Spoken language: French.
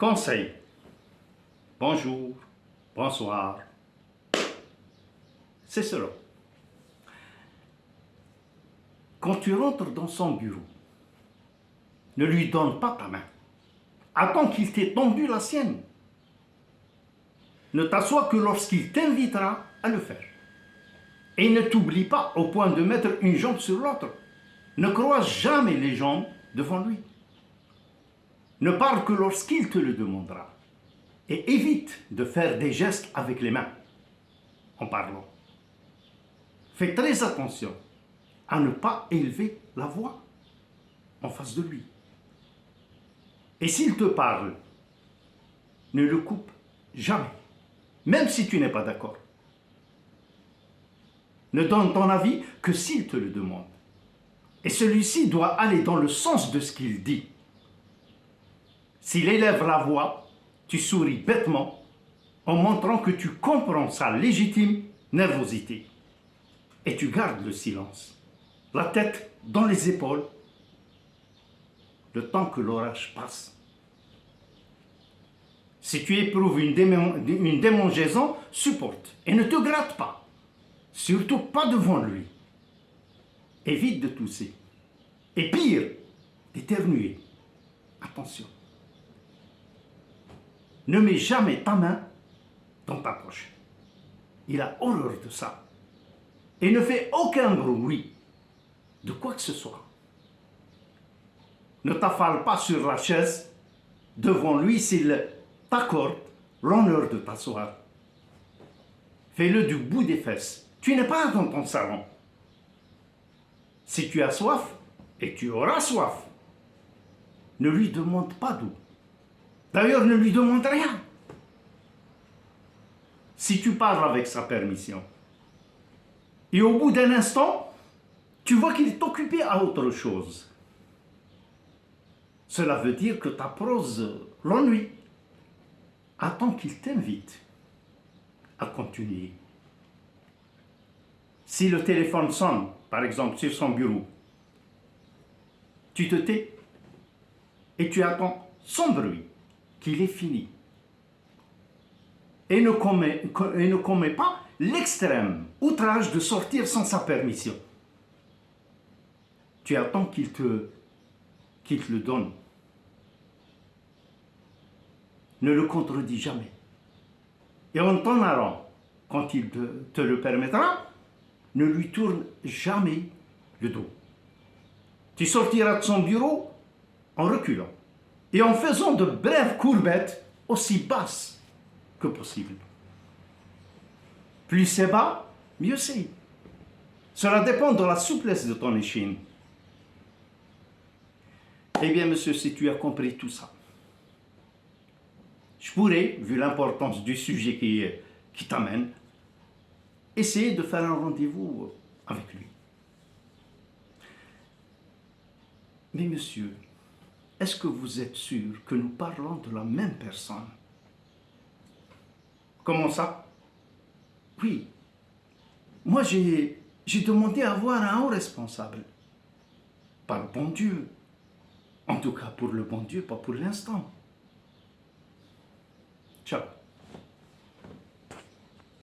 Conseil. Bonjour, bonsoir. C'est cela. Quand tu rentres dans son bureau, ne lui donne pas ta main. Attends qu'il t'ait tendu la sienne. Ne t'assois que lorsqu'il t'invitera à le faire. Et ne t'oublie pas au point de mettre une jambe sur l'autre. Ne croise jamais les jambes devant lui. Ne parle que lorsqu'il te le demandera. Et évite de faire des gestes avec les mains en parlant. Fais très attention à ne pas élever la voix en face de lui. Et s'il te parle, ne le coupe jamais, même si tu n'es pas d'accord. Ne donne ton avis que s'il te le demande. Et celui-ci doit aller dans le sens de ce qu'il dit. S'il élève la voix, tu souris bêtement en montrant que tu comprends sa légitime nervosité. Et tu gardes le silence, la tête dans les épaules, le temps que l'orage passe. Si tu éprouves une démangeaison, supporte et ne te gratte pas, surtout pas devant lui. Évite de tousser. Et pire, d'éternuer. Attention. Ne mets jamais ta main dans ta poche. Il a horreur de ça. Et ne fais aucun bruit de quoi que ce soit. Ne t'affale pas sur la chaise devant lui s'il t'accorde l'honneur de t'asseoir. Fais-le du bout des fesses. Tu n'es pas dans ton salon. Si tu as soif, et tu auras soif, ne lui demande pas d'eau. D'ailleurs, ne lui demande rien. Si tu parles avec sa permission, et au bout d'un instant, tu vois qu'il est occupé à autre chose, cela veut dire que ta prose l'ennuie. Attends qu'il t'invite à continuer. Si le téléphone sonne, par exemple sur son bureau, tu te tais et tu attends sans bruit qu'il ait fini. Et ne commets pas l'extrême outrage de sortir sans sa permission. Tu attends qu'il te le donne. Ne le contredis jamais. Et en t'en allant, quand il te le permettra, ne lui tourne jamais le dos. Tu sortiras de son bureau en reculant et en faisant de brèves courbettes aussi basses que possible. Plus c'est bas, mieux c'est. Cela dépend de la souplesse de ton échine. Eh bien, monsieur, si tu as compris tout ça, je pourrais, vu l'importance du sujet qui t'amène, essayer de faire un rendez-vous avec lui. Mais monsieur, est-ce que vous êtes sûr que nous parlons de la même personne? Comment ça? Oui. Moi, j'ai demandé à voir un haut responsable. Pas le bon Dieu. En tout cas, pour le bon Dieu, pas pour l'instant. Ciao.